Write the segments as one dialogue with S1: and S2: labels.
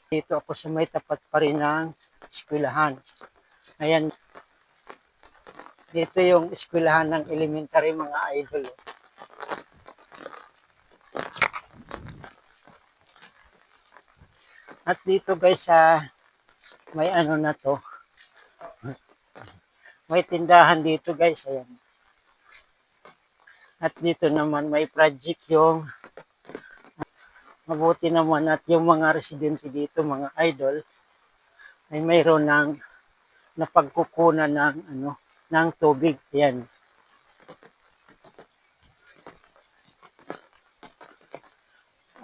S1: Dito ako sa may tapat pa rin ng eskwelahan. Ayan, dito yung eskwelahan ng elementary mga idol. At dito guys sa may ano na to. May tindahan dito guys. Ayan. At dito naman may project yung mabuti naman at yung mga residente dito mga idol ay mayroon ng napagkukunan ng ng tubig. Yan.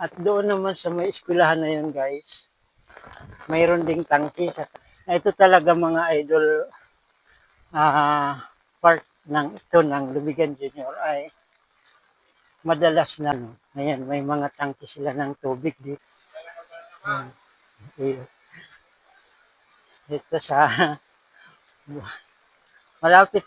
S1: At doon naman sa may eskwelahan na yun guys, mayroon ding tangke. Ito talaga mga idol, part ng ito ng Lubigan Junior ay madalas na. Ayan, may mga tangke sila ng tubig dito. Ayan. Dito sa malapit